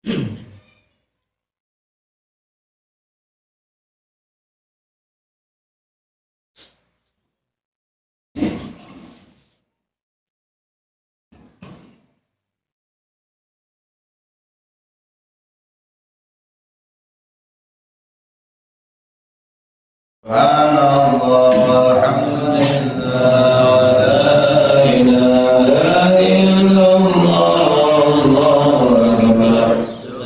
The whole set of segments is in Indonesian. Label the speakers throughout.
Speaker 1: Subhanallah, alhamdulillah, wa la ilaha illallah, Allahu akbar.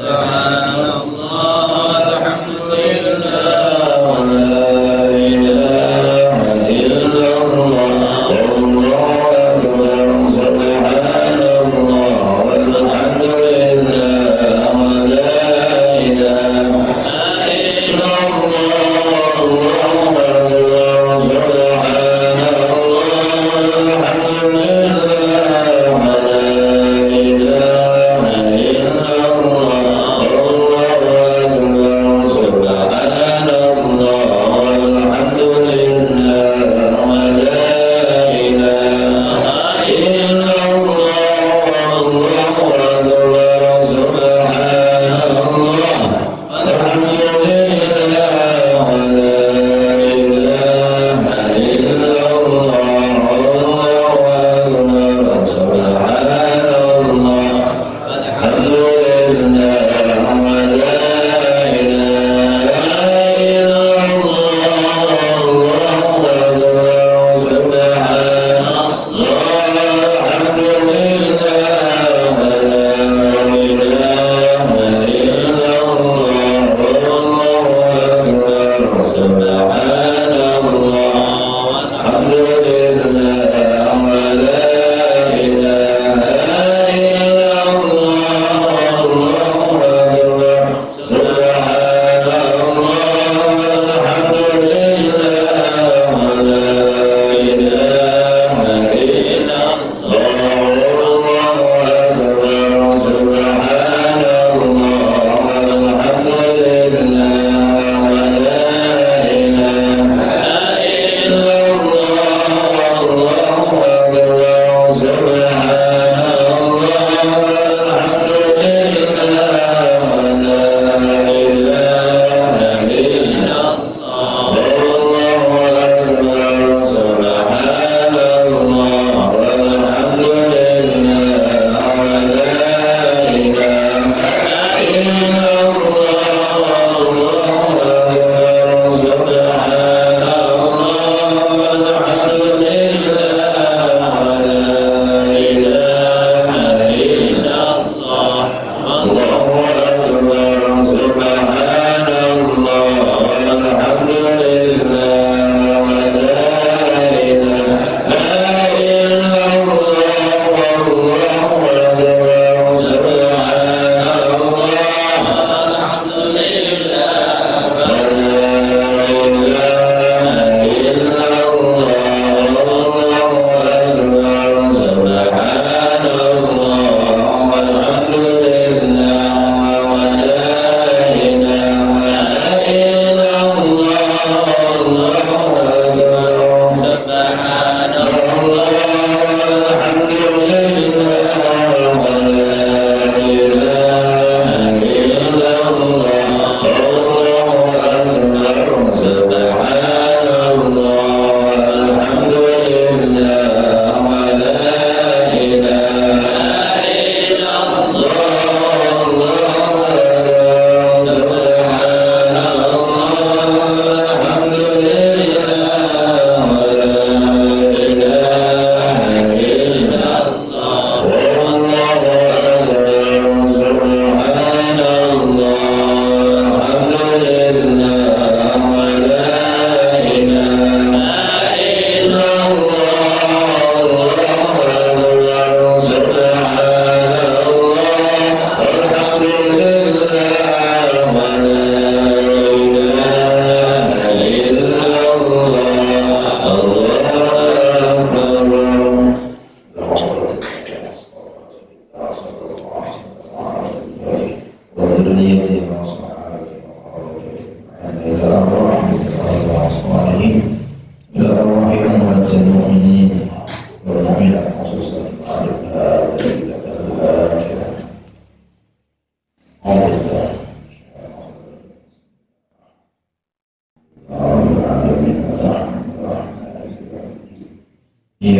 Speaker 1: Subhanallah, alhamdulillah, wa la ilaha illallah, Allahu akbar. Subhanallah, walhamdulillah, wa la ilaha illallah.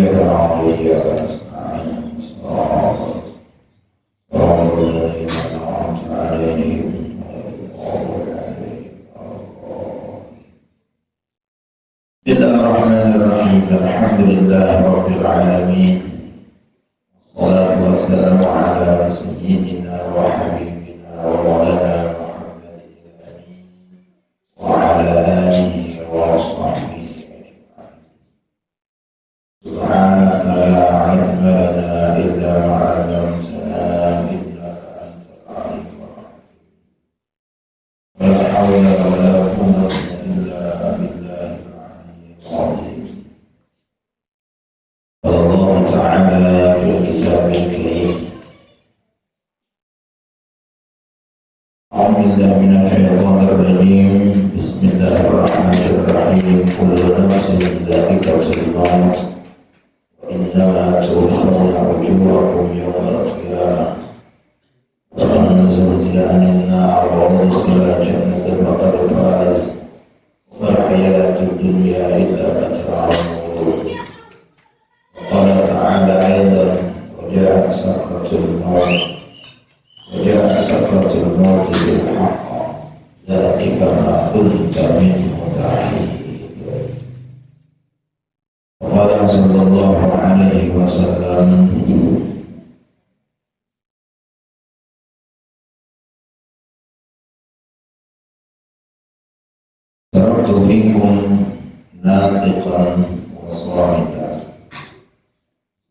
Speaker 1: إياك نعبد وإياك نستعين صراط الذين أنعمت عليهم غير المغضوب عليهم بسم الله الرحمن الرحيم الحمد لله رب العالمين والصلاة والسلام على سيدنا وحبيبنا ومولانا محمد الأمين وعلى آله وصحبه أجمعين سبحانك لا علم لنا إلا ما علمتنا إنك أنت العليم الحكيم ولا حول ولا قوة إلا بالله العلي العظيم قال الله تعالى في الكتاب الكريم أعوذ بالله من الشيطان الرجيم بسم الله الرحمن الرحيم كل نفس ذائقة الموت وإنما توفون أجوركم يوم القيامة فمن زحزح عن النار وأدخل الجنة فقد فاز وما الحياة الدنيا إلا متاع الغرور وقال تعالى أيضا وجاءت سكرة الموت بالحق ذلك ما كنت منه تحيد وقال صلى الله عليه وسلم تركت فيكم ناطقا وصامتا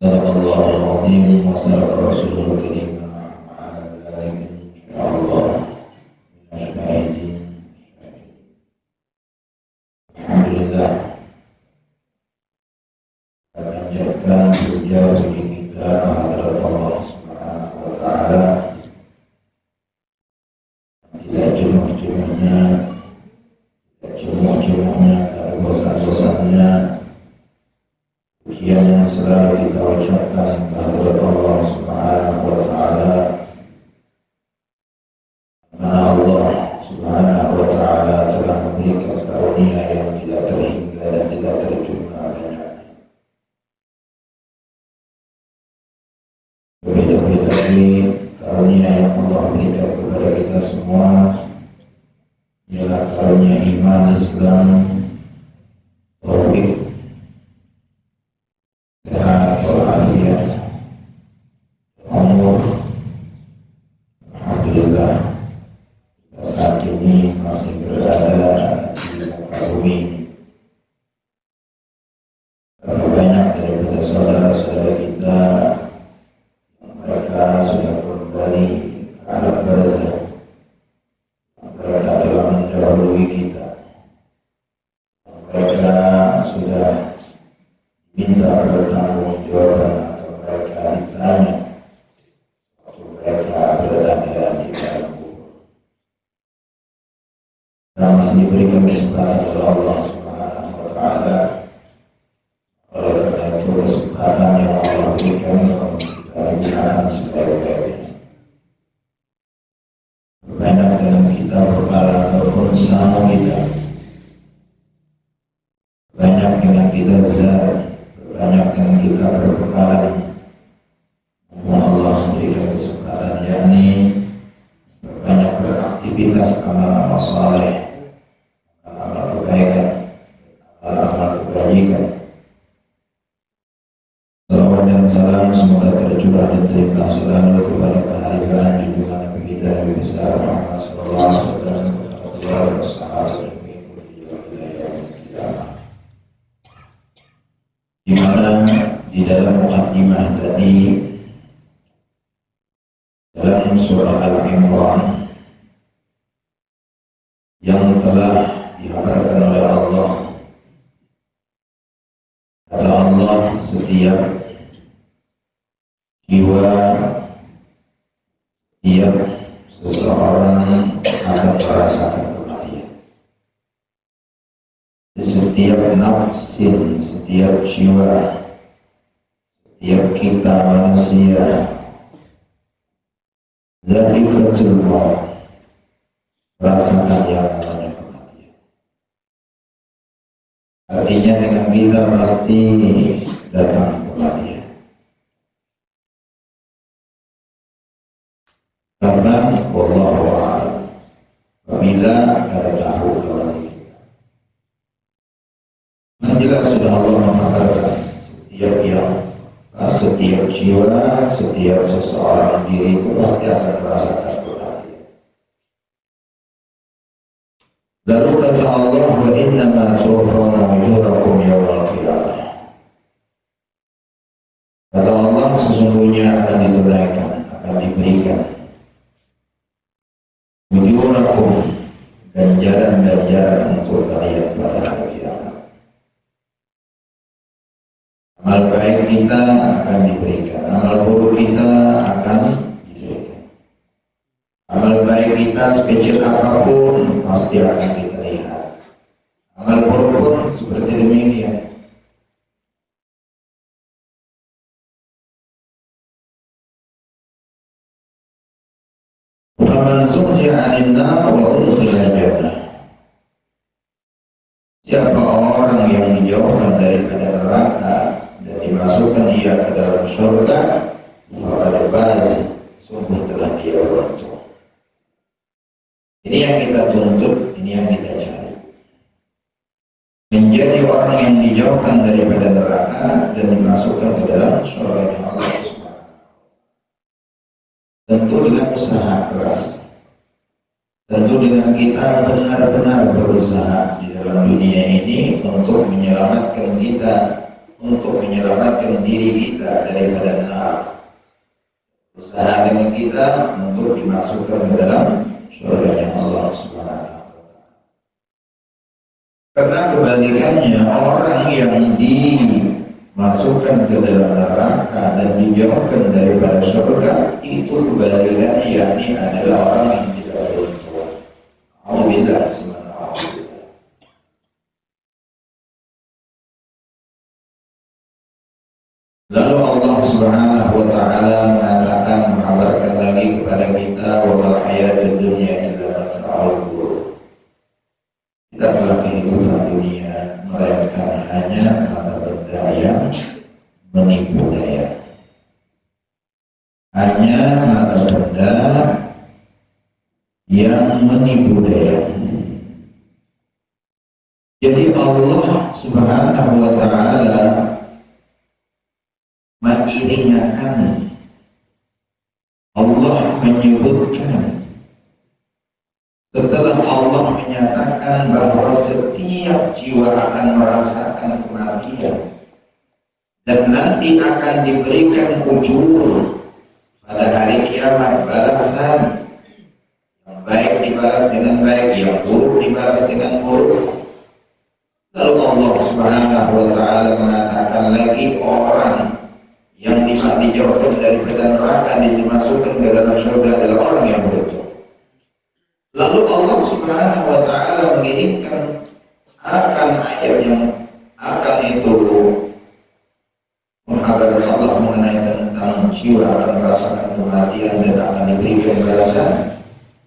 Speaker 1: صدق الله العظيم وصدق رسوله الكريم وعلى ذلك إن شاء الله من الشاهدين الحمد لله panjatkan puja bagi kita kehadirat Allah Subhanahu wa taala tidak jenuh-jenuhnya tidak jemuh-jemuhnya dari bosan-bosannya pujian yang selalu kita ucapkan kehadirat Allah Subhanahu wa taala mana Allah Subhanahu wa taala telah memberikan karunia yang tidak terhingga dan tidak terjumlah banyaknya. Berbeda-beda lagi karunia yang Allah berikan kepada kita semua ialah karunia iman, Islam, taufik, sehat, walafiat, umur. Alhamdulillah saat ini masih berada di muka bumi ini. Berapa banyak daripada saudara-saudara kita mereka sudah kembali ke alam barzakh, mereka telah mendahului kita, mereka sudah minta pertanggungjawaban atau mereka ditanya waktu mereka berada di dalam kubur. Kita masih diberikan kesempatan oleh Allah Subhanahu wa taala. Oleh karena itu kesempatan yang Allah berikan kita gunakan sebaik-baiknya. Banyak dengan kita perkara ataupun sama kita, banyak dengan kita zat, banyak dengan kita berperkara. Allah memberikan kesempatan, yakni banyak beraktivitas amal-amal saleh, amal kebaikan, amal kebajikan. Salawat dan salam semoga tercurah dan terima selalu kepada kehadiran junjungan Nabi kita Nabi besar Muhammad sallallahu alaihi wasallam dan sahabat yang mengikuti jalan qiyamah. Di mana di dalam mukadimah tadi dalam surah Al-Imran yang telah dihabarkan oleh Allah, kata Allah, setiap jiwa, setiap seseorang akan merasakan kematian. Setiap nafsin, setiap jiwa, setiap kita manusia Zaikatul maut, merasakan yang namanya kematian. Artinya dengan kita pasti datang kematian. Karena wallahu a'lam. Apabila kita tahu lawan kita. Menjelas sudah Allah mengatakan setiap jiwa, setiap seseorang diri itu pasti akan merasakan kematian. Lalu kata Allah, wa innama tuwaffawna ujurakum yawmal qiyamah. Kata Allah, sesungguhnya akan ditunaikan, akan diberikan ujurakum, ganjaran-ganjaran untuk kalian pada hari kiamat. Amal baik kita akan diberikan, amal buruk kita akan diberikan. Amal baik kita sekecil apapun pasti akan kita lihat. Amal buruk pun seperti demikian. Faman zuhziha 'anil nar wa udkhila jannah. Siapa orang yang dijauhkan daripada neraka dan dimasukkan ia ke dalam surga, maka faz, sungguh telah dia beruntung. Ini yang kita tuntut, ini yang kita cari. Menjadi orang yang dijauhkan daripada neraka dan dimasukkan ke dalam surga Allah Subhanahu. Tentu dengan usaha keras. Tentu dengan kita benar-benar berusaha di dalam dunia ini untuk menyelamatkan kita, untuk menyelamatkan diri kita daripada nar. Usaha dengan kita untuk dimasukkan ke dalam surga Allah Subhanahu wa taala. Karena kebalikannya, orang yang dimasukkan ke dalam neraka dan dijauhkan daripada surga, itu kebalikannya, yakni adalah orang yang tidak beruntung. Alhamdulillah, subhanallah. Lalu Allah Subhanahu wa taala mengatakan, mengabarkan lagi kepada kita, wa mal hayatud dunya illa mata'ul ghurur. Tidaklah kehidupan dunia melainkan hanya mata benda yang menipu daya. Hanya mata benda yang menipu daya. Jadi Allah Subhanahu wa taala mengiringakan, Allah menyebutkan, setelah Allah menyatakan bahwa setiap jiwa akan merasakan kematian dan nanti akan diberikan ujur pada hari kiamat, balasan yang baik dibalas dengan baik, yang buruk dibalas dengan buruk. Lalu Allah Subhanahu wa taala mengatakan lagi, orang yang dijauhkan daripada neraka dan dimasukkan ke dalam surga adalah orang yang beruntung. Lalu Allah Subhanahu wa taala mengirimkan akan ayat yang akan itu menghabarkan Allah mengenai tentang jiwa akan merasakan kematian dan akan diberikan balasan.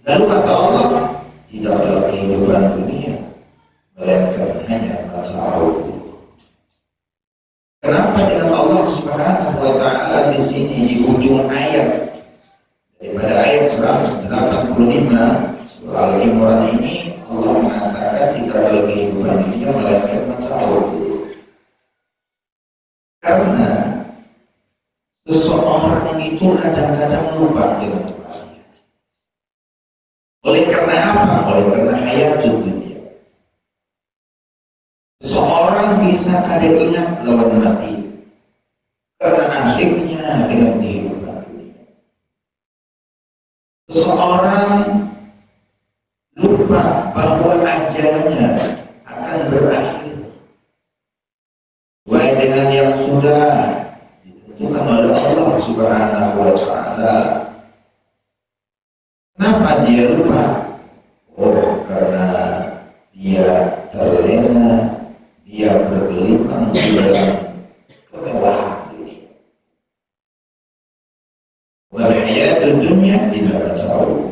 Speaker 1: Lalu kata Allah, tidaklah kehidupan dunia melainkan hanya masa-masa. Kenapa dengan Allah Subhanahu wa taala di sini di ujung ayat daripada ayat 185 surah Al-Imran ini, Allah mengatakan tidaklah kehidupan dunia melainkan masa-masa. Karena seseorang itu kadang-kadang lupa dengan kematian. Oleh karena apa? Oleh karena hayatud dunia. Seseorang bisa kadang ingat lawan mati karena asyiknya dengan kehidupan dunia. Seseorang lupa bahwa ajalnya akan berakhir sesuai dengan yang sudah ditentukan oleh Allah Subhanahu wa taala. Kenapa dia lupa? Oh, karena dia terlena, dia bergelimang di dalam kemewahan dunia. Wal hayatud dunya illa mata'ul.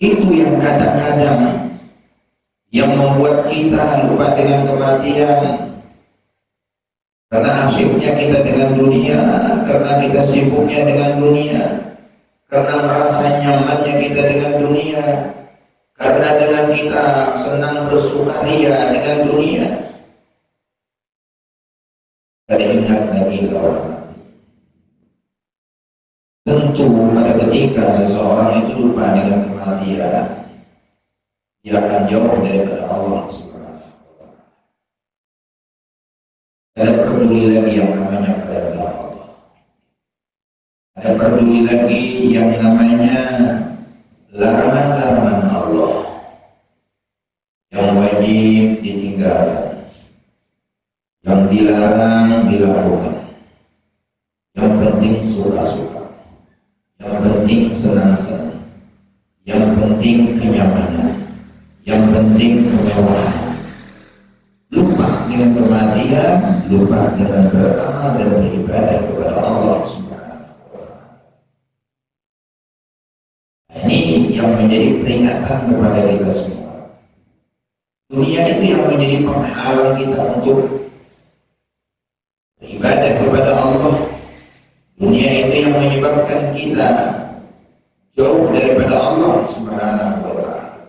Speaker 1: Itu yang kadang-kadang yang membuat kita lupa dengan kematian karena asyiknya kita dengan dunia, karena kita sibuknya dengan dunia, karena merasa nyamannya kita dengan dunia, karena dengan kita senang bersukaria dengan dunia. Kada ingat lagi lawan mati. Tentu pada ketika seseorang itu lupa dengan kematian, dia akan jauh daripada Allah Subhanahu wa Ta'ala. Ada peduli lagi yang namanya pada Allah. Ada peduli lagi yang namanya larangan-larangan Allah yang wajib ditinggalkan, yang dilarang dilakukan. Yang penting suka-suka, yang penting senang-senang, yang penting kenyamanan, yang penting kemewahan. Lupa dengan kematian, lupa dengan beramal dan beribadah kepada Allah Subhanahu wa Ta'ala. Ini yang menjadi peringatan kepada kita semua. Dunia itu yang menjadi penghalang kita untuk beribadah kepada Allah. Dunia itu yang menyebabkan kita jauh daripada Allah Subhanahu wa Ta'ala.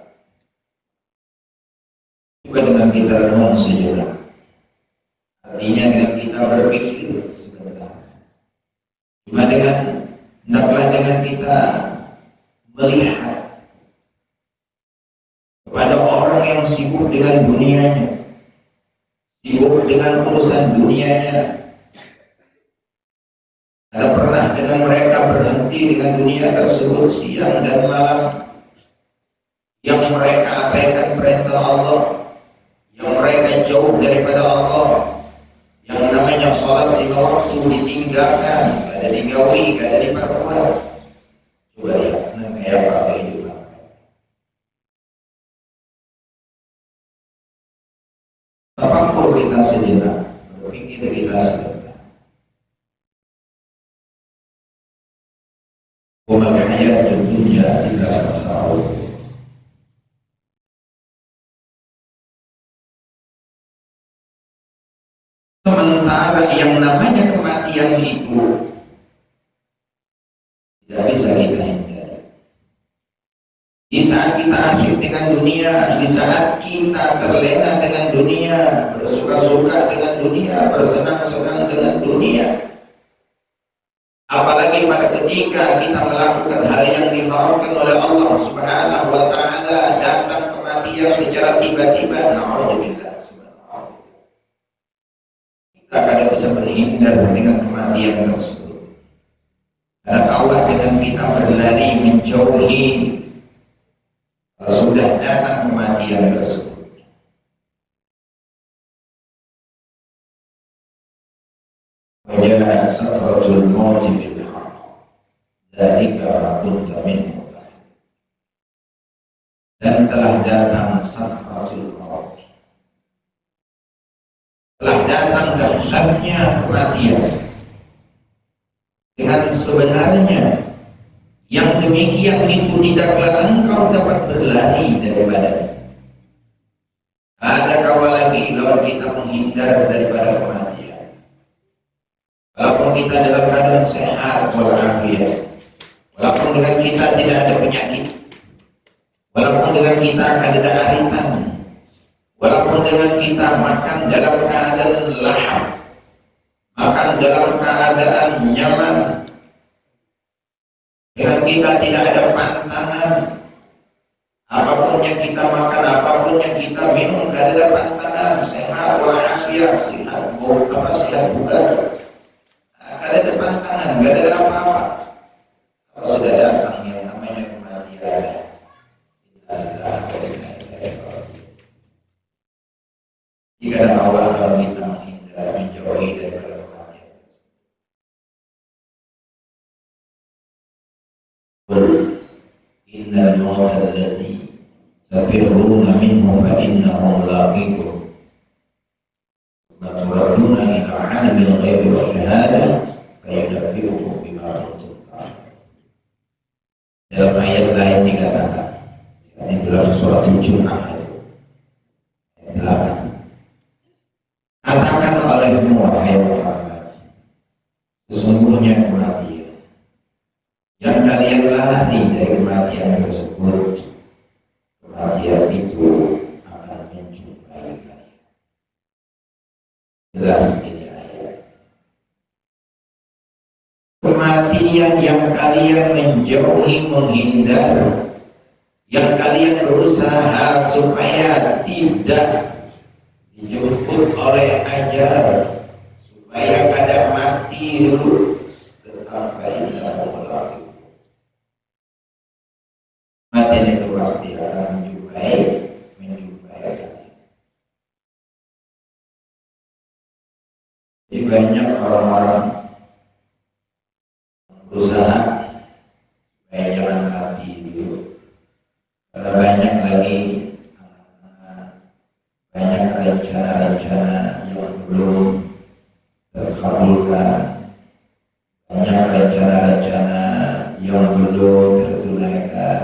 Speaker 1: Coba dengan kita renung sejenak, artinya dengan kita berpikir sebentar. Cuma hendaklah dengan kita melihat kepada orang yang sibuk dengan dunianya, sibuk dengan urusan dunianya. Ada pernah dengan mereka berhenti dengan dunia tersebut siang dan malam, yang mereka abaikan perintah Allah, yang mereka jauh daripada Allah, yang namanya sholat 5 waktu ditinggalkan, kada digawi, kada diperkuat. Coba lihat, kayak apa kehidupan. Tafakkur kita sejenak, berpikir kita sejenak. Wamal hayatud dunya illa mata'ul. Sementara yang namanya kematian itu tidak bisa kita hindari. Di saat kita asyik dengan dunia, di saat kita terlena dengan dunia, bersuka-suka dengan dunia, bersenang-senang dengan dunia, apalagi pada ketika kita melakukan hal yang diharamkan oleh Allah Subhanahu wa Ta'ala, datang kematian secara tiba-tiba, na'udzubillah, kita kadang bisa berhindar dengan kematian tersebut. Karena kawat dengan kita berlari menjauhi kalau sudah datang kematian tersebut. Wajah sakratul maut fil haqq, dzalika ma kunta minhu tahid. Dan telah datang sakratul maut, telah datang dahsyatnya kematian dengan sebenarnya yang demikian itu tidaklah engkau dapat berlari daripadanya. Ada kawal lagi lawan kita menghindar daripada kematian. Walaupun kita dalam keadaan sehat walafiat, walaupun dengan kita tidak ada penyakit, walaupun dengan kita ada aritan, walaupun dengan kita makan dalam keadaan lahap, makan dalam keadaan nyaman, dengan kita tidak ada pantangan, apapun yang kita makan, apapun yang kita minum, tidak ada pantangan, sehat walafiat, sehat bugar, tidak ada pantangan, tidak ada apa-apa. Kalau sudah datang yang namanya kematian, jika ada awal kalau kita menghindar, menjauhi daripada kematian. Qul innal mauta alladzi tafirruna minhu fa innahu laqikum wa turaduna ila alimil ghaibi wa syahadah fa yunabbi'ukum bima kuntum ta'malun. Dalam ayat lain dikatakan di dalam surat Al-Jumu'ah, sesungguhnya kematian. Yang kalian lari dari kematian tersebut, kematian itu akan menjumpai kalian. Jelas ini ayat. Kematian yang kalian menjauhi, menghindar, yang kalian berusaha supaya tidak dijemput oleh ajal, supaya kadang mati dulu, tetap baiklah melakukan. Mati itu pasti akan menjumpai kalian. Jadi banyak orang-orang berusaha supaya jangan mati dulu, karena banyak lagi banyak rencana-rencana yang belum terkabulkan, banyak rencana-rencana yang belum tertunaikan.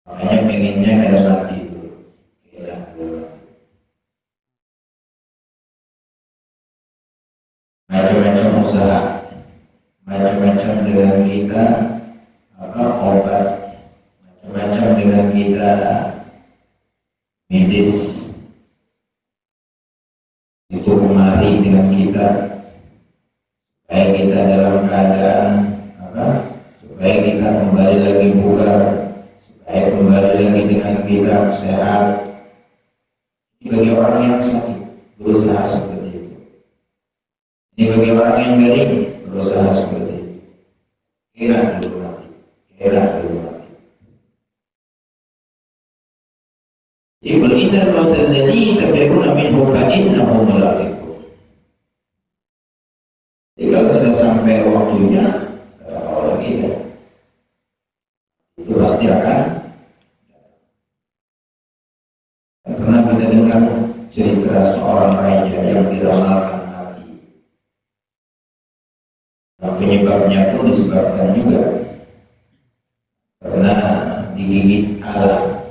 Speaker 1: Makanya pengennya kada mati dulu, kira dulu. Macam-macam usaha, macam-macam dengan kita obat, macam-macam dengan kita medis, itu kemari dengan kita supaya kita dalam keadaan supaya kita kembali lagi bugar, supaya kembali lagi dengan kita sehat. Bagi orang yang sakit berusaha seperti itu. Ini bagi orang yang garing berusaha seperti itu. Kira dulu mati, kira dulu mati. Iqul innal mauta alladzi tafirruna minhu fa innahu mulaqikum. Jadi kalau sudah sampai waktunya, tidak tahu lagi ya, itu pasti akan. Pernah kita dengar cerita seorang raja yang diramalkan mati. Nah, penyebabnya pun disebabkan juga karena digigit alam,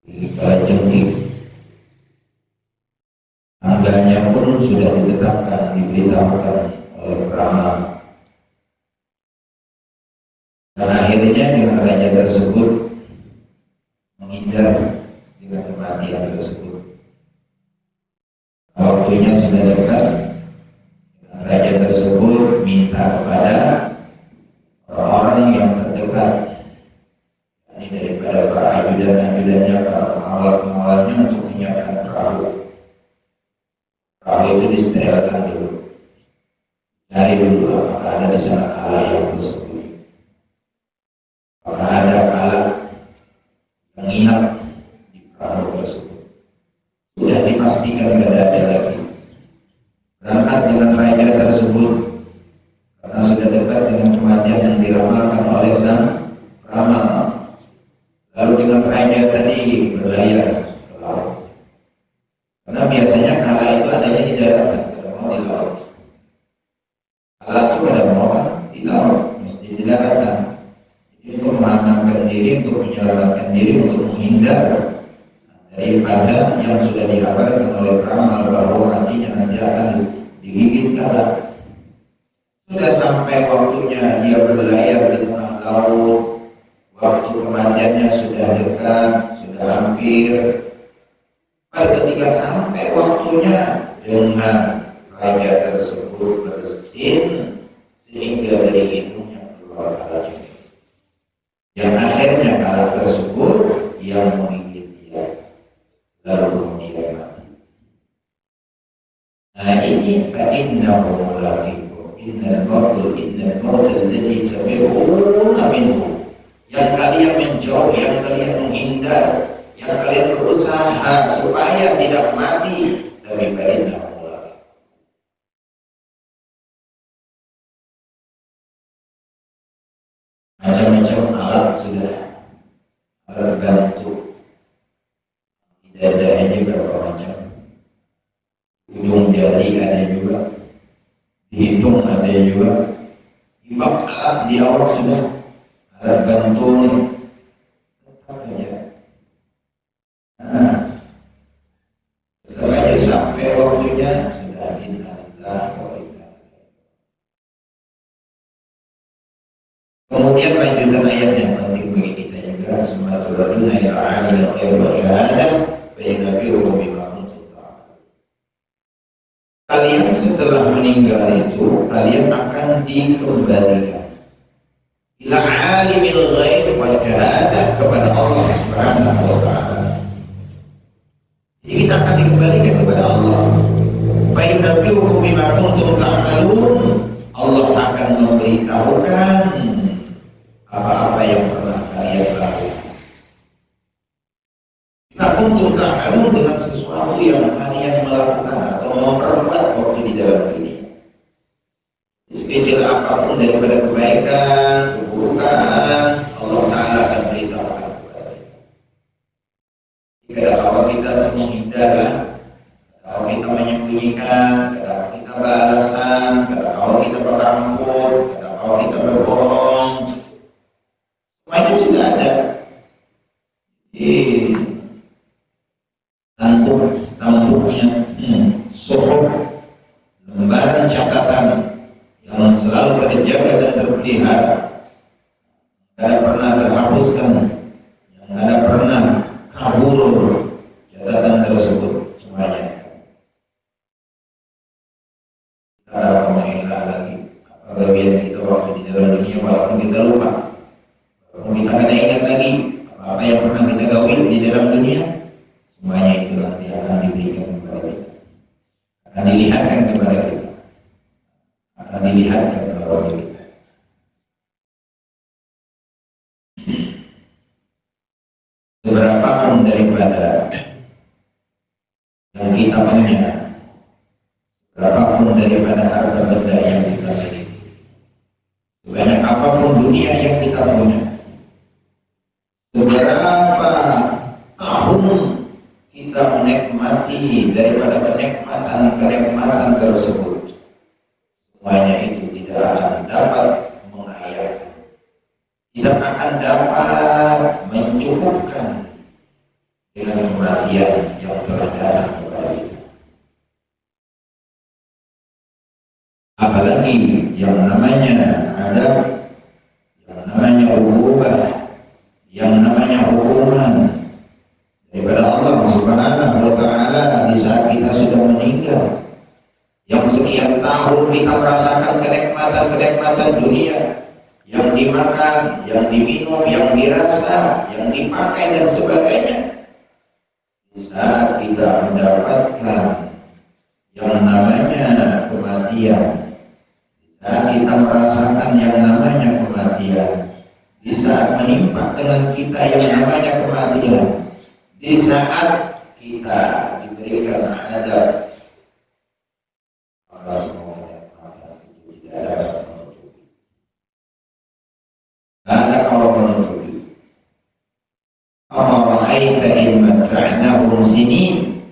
Speaker 1: digigit kalajengking. Tanggalnya pun sudah ditetapkan, diberitahukan oleh peramal. Dan akhirnya dengan raja tersebut menghindar dengan kematian tersebut. Waktunya sudah dekat, raja tersebut minta kepada orang-orang yang terdekat, ini daripada para ajudan-ajudannya, para pengawal-pengawalnya, untuk menyiapkan perahu. Perahu itu disterilkan dulu, cari dulu apakah ada di sana kala yang bersembunyi, apakah ada kala yang inap di perahu tersebut. Sudah dipastikan tidak ada lagi. Berangkat dengan raja tersebut karena sudah dekat dengan kematian yang diramalkan oleh sang peramal. Lalu dengan raja tadi berlayar ke laut. Karena biasanya kala itu adanya di daratan, tidak mau di laut. Kala itu ada mau kan di laut, mesti di daratan. Jadi untuk mengamankan diri, untuk menyelamatkan diri, untuk menghindar daripada yang sudah dikabarkan oleh peramal bahwa matinya nanti akan digigit kala. Sudah sampai waktunya dia berlayar di tengah laut, waktu kematiannya sudah dekat, sudah hampir. Pada ketika sampai waktunya, dengan raja tersebut bersin sehingga dari hidungnya keluar kala juga, yang akhirnya kala tersebut yang menggigit dia, lalu kemudian mati. Nah ini fa'innahu mulaqikum innal mauta alladzi tafirruna minhu, yang kalian menjauh, yang kalian menghindar, yang kalian berusaha supaya tidak mati, dari fa'innahu mulaqikum. Macam-macam alat sudah, alat bantu. Tidak ada berapa macam. Ujung jari ada juga, di hidung ada juga. Ibab alat di awal sudah, alat bantu nih, tetap aja. Tetap sampai waktunya sudah innalillah wa inna ilaihi. Kemudian lanjutan ayat yang penting bagi kita juga, semua turaduna ila alimil ghaib wa syahadah fa yunabbi'ukum bima kuntum ta'malun. Kalian setelah meninggal itu kalian akan dikembalikan ila alimil ghaib wa syahadah, kepada Allah Subhanahu wa ta'ala. Jadi kita akan dikembalikan kepada Allah. Fa yunabbi'ukum bima kuntum ta'malun. Allah akan memberitahukan apa-apa yang pernah kalian lakukan. Bima kuntum ta'malun, dengan sesuatu yang kalian melakukan atau memperbuat waktu di dalam dunia. Sekecil apapun daripada kebaikan, keburukan, Allah Ta'ala akan beritahukan kepada kita. Jika kalau kita menghindarlah, kalau kita menyembunyikan, kalau kita beralasan, kalau kita berangkut, kalau kita berbohong, semuanya sudah ada di tampuknya, suhuf, lembaran catatan yang selalu terjaga dan terpelihara, tidak pernah terhapuskan, yang tidak pernah kabur catatan tersebut, semuanya. Kita harus mengelak lagi apa kegiatan kita waktu di dalam dunia, walaupun kita lupa, walaupun kita tidak ingat lagi apa yang pernah kita gawi di dalam dunia, semuanya itu nanti akan diberikan kepada kita, akan dilihatkan kepada kita, akan dilihatkan kepada kita. Seberapapun daripada yang kita punya, berapapun daripada harta benda yang kita miliki, sebanyak apapun dunia yang kita punya, seberapa tahun kita menikmati daripada kenikmatan tersebut, semuanya itu tidak akan dapat mengayakan, tidak akan dapat mencukupkan dengan kematian yang telah datang kepada kita. Apalagi yang namanya adab, yang namanya uqubah, yang namanya hukuman daripada Allah Subhanahu wa ta'ala di saat kita sudah meninggal, yang sekian tahun kita merasakan kenikmatan dunia, yang dimakan, yang diminum, yang dirasa, yang dipakai dan sebagainya. Di saat kita mendapatkan yang namanya kematian, di saat kita merasakan yang namanya kematian, di saat menimpa dengan kita yang namanya kematian, di saat kita diberikan adab, Allah SWT tidak dapat menutupi. Ada kalau menutupi. Afara'aita in mata'nahum sinin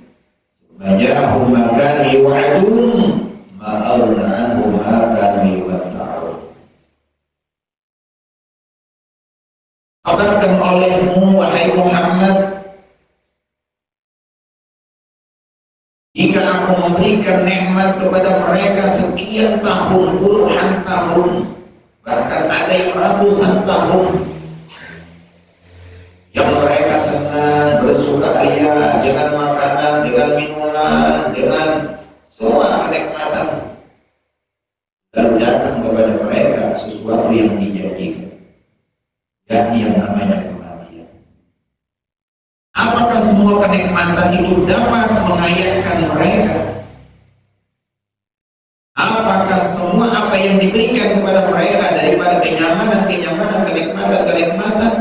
Speaker 1: maja'ahum ma kanu yu'adun ma aghna anhum ma kanu yumatta'un. Kabarkan olehmu wahai Muhammad, jika aku memberikan nikmat kepada mereka sekian tahun, puluhan tahun, bahkan ada yang ratusan tahun, yang mereka senang, bersukaria dengan makanan, dengan minuman, dengan semua kenikmatan, lalu datang kepada mereka sesuatu yang dijanjikan, yakni yang namanya kematian. Apakah semua kenikmatan itu dapat mengayakkan mereka? Apakah semua apa yang diberikan kepada mereka daripada kenyamanan, kenikmatan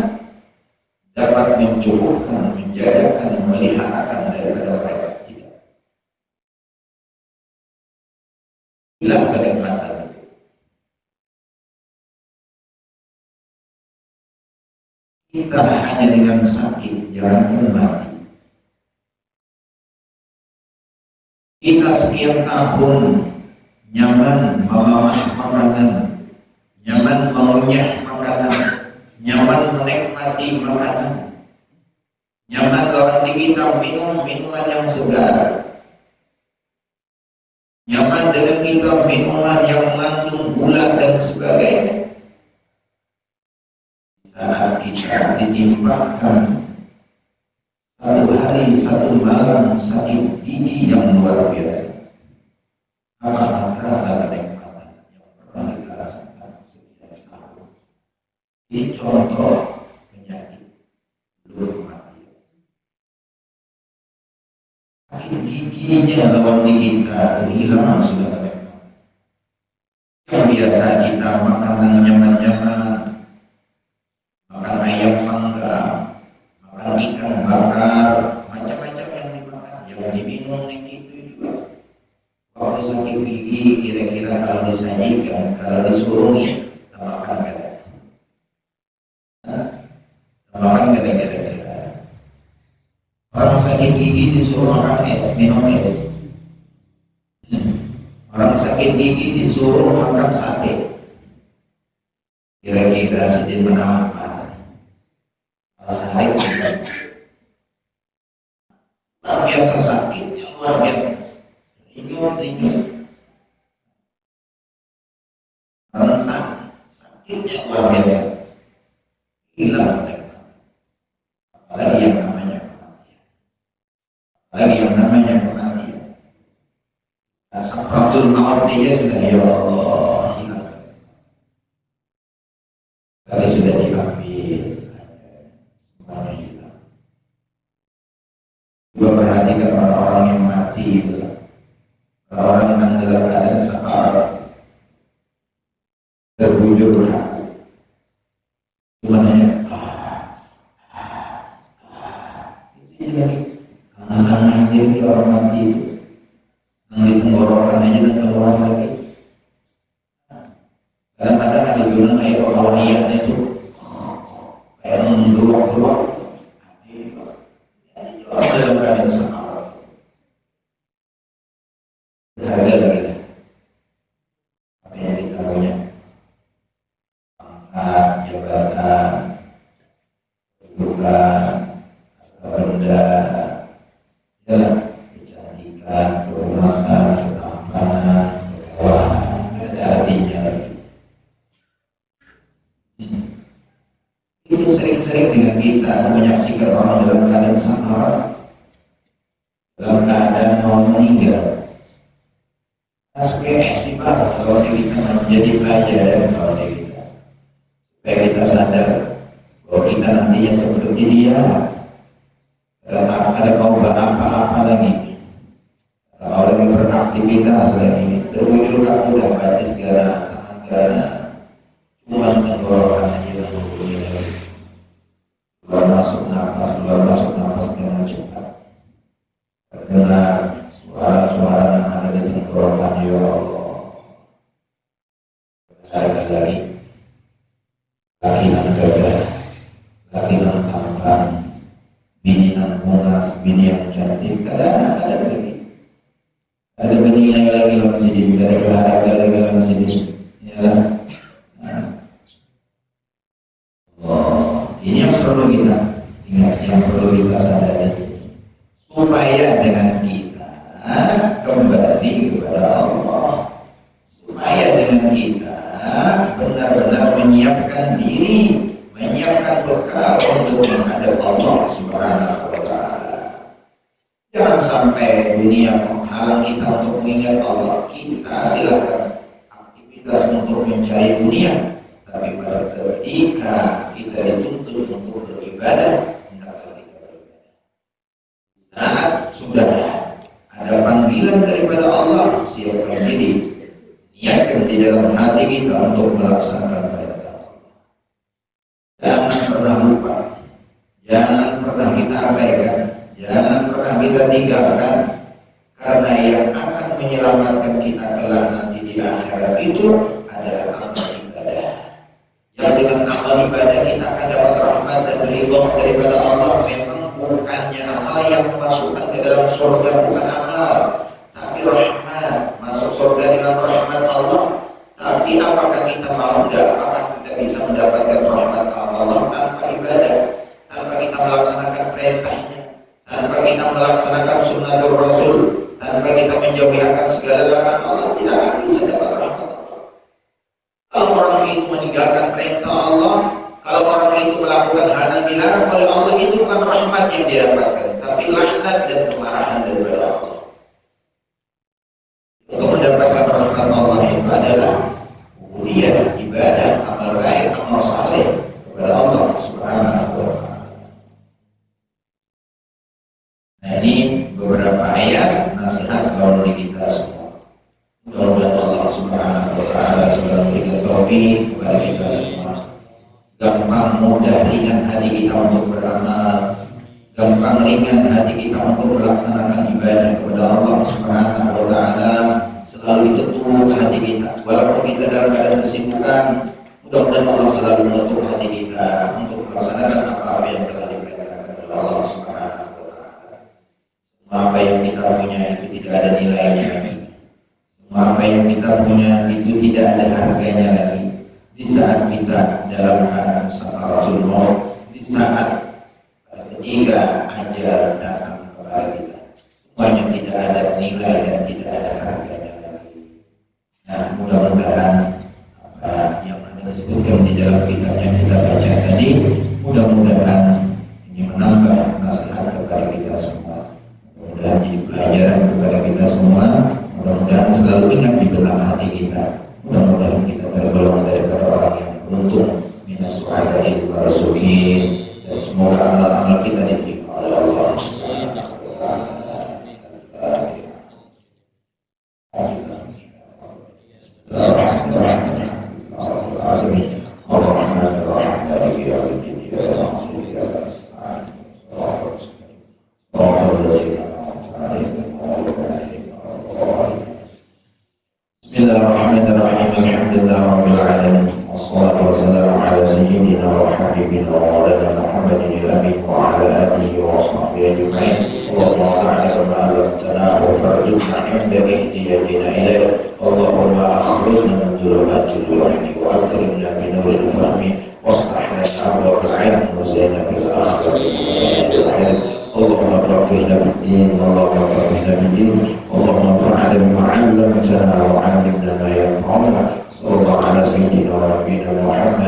Speaker 1: dapat mencukupkan, menjagakan, memeliharakan daripada mereka? Tidak. Hilang kenikmatan itu. Kita hanya dengan sakit, jangankan mati. Kita sekian tahun nyaman memamah makanan, nyaman mengunyah makanan, nyaman menikmati makanan, nyaman lawan kita minum minuman yang segar, nyaman dengan kita minuman yang mengandung gula dan sebagainya. Saat kita ditimpakan satu hari satu malam sakit gigi yang luar biasa, apakah terasa kenikmatan yang pernah kita rasakan sekian tahun? Ini contoh penyakit belum mati. Sakit giginya lawan di kita hilang sudah kenikmatan. Yang biasa kita makanan nyaman-nyaman, makan ayam panggang, makan ikan bakar, macam-macam yang dimakan, yang diminum itu juga. Waktu sakit gigi kira-kira kalau disajikan, kalau disuruh makan kadang, makan kadang-kadang. Orang sakit gigi disuruh makan es, minum es. Orang sakit gigi disuruh makan sate. Kira-kira sedih menampar. Sehari luar biasa sakit, luar biasa. Rinyut, rentan, sakitnya luar biasa. Hilang kenikmatan. Apalagi yang namanya kematian. Apalagi yang namanya kematian. Sakratul maut dia sudah, ya Allah, hilang. Tapi sudah diambil. Semuanya hilang. Juga perhatikan orang-orang yang mati itu, orang yang dalam keadaan sakar, terbujur kaku, cuma hanya itu lagi, anak-anak jadi orang mati itu, yang di tenggorokan aja dan keluar lagi. Kadang-kadang ada juga kayak kewahian itu, kayak menggeruak-geruak. Dalam keadaan sakar, berharga lagi. Apa yang kita punya, pangkat, jabatan, kedudukan, benda, ya, kecantikan, keemasan, ketampanan, kemewahan, tidak ada artinya lagi. Itu sering-sering dengan kita menyaksikan orang dalam keadaan sakar, dalam keadaan mau meninggal. Supaya istighfar kalau kita menjadi pelajaran kalau kita, supaya kita sadar bahwa kita nantinya seperti dia. Ada kaum apa-apa lagi, kalau lagi beraktivitas lagi, terwujud kamu udah batis segala tangan segala, cuma tenggorokan aja yang berbunyi lagi. Keluar masuk nafas dengan cepat. Terdengar suara-suara yang ada di tenggorokan, ya Allah. Saya lagi, laki nan gagah, laki nan tampan, bini nan munas, bini yang cantik. Ada lagi. Ada bini yang lagi masih di, ada berharga lagi masih di. Ya. Ini yang perlu kita ingat, yang perlu kita sadari, supaya dengan kita kembali kepada Allah, supaya dengan kita benar-benar menyiapkan diri, menyiapkan bekal untuk menghadap Allah Subhanahu wa Ta'ala. Jangan sampai dunia menghalang kita untuk mengingat Allah. Kita silakan aktivitas untuk mencari dunia, tapi pada ketika kita dituntut untuk beribadah, hendaklah kita beribadah. Saat sudah ada panggilan daripada Allah, siapkan diri, niatkan di dalam hati kita untuk melaksanakan perintah Allah. Jangan pernah lupa, jangan pernah kita abaikan, jangan pernah kita tinggalkan, karena yang akan menyelamatkan kita kelak nanti di akhirat itu adalah amal ibadah. Yang dengan amal ibadah kita akan dapat rahmat dan ridho daripada Allah. Memang bukannya amal yang memasukkan ke dalam surga, bukan amal, tapi rahmat. Masuk surga dengan rahmat Allah. Tapi apakah kita mau enggak? Apakah kita bisa mendapatkan rahmat Allah tanpa ibadah, tanpa kita melaksanakan perintahnya, tanpa kita melaksanakan sunnatul Rasul, tanpa kita menjauhi akan segala larangan untuk melaksanakan ibadah kepada Allah Subhanahu wa taala selalu diketuk hati kita. Walaupun kita dalam keadaan kesibukan, mudah-mudahan Allah selalu mengetuk hati kita untuk melaksanakan apa yang telah diperintahkan oleh Allah Subhanahu wa taala. Semua apa yang kita punya itu tidak ada nilainya lagi. Semua apa yang kita punya itu tidak ada harganya lagi. Di saat kita dalam keadaan sakaratul maut, di saat ketika ajal datang kepada kita, semuanya tidak ada nilai dan tidak ada harganya lagi. Nah, mudah-mudahan apa yang ada disebutkan di dalam kitab yang kita baca tadi, mudah-mudahan ini menambah nasihat kepada kita semua. Mudah-mudahan jadi pelajaran kepada kita semua. Mudah-mudahan selalu ingat di benak hati kita. Mudah-mudahan kita tergolong daripada orang yang beruntung, minas su'adain wa rasukin. Dan semoga amal-amal kita diterima oleh Allah Subhanahu wa taala. Bismillahirrahmanirrahim. Alhamdulillahirabbil alamin. Wassalatu wassalamu ala sayyidina wa habibina wa maulana Muhammadin al-amin wa ala alihi wa sahbihi ajma'in. Allahumma ta'ala ma 'allamtana wa farzuqna 'inda ihtiyajina ilayk. Allahumma akhrijna min dhulumatil wahmi wa akrimna bi nuril fahmi وافتح لنا ابواب العلم وزينا بالاخره وزينا بالعلم. اللهم فقهنا بالدين اللهم فقهنا بالدين اللهم انفعنا بما علمتنا وعلمنا ما ينفعنا. صلى الله على سيدنا ونبينا محمد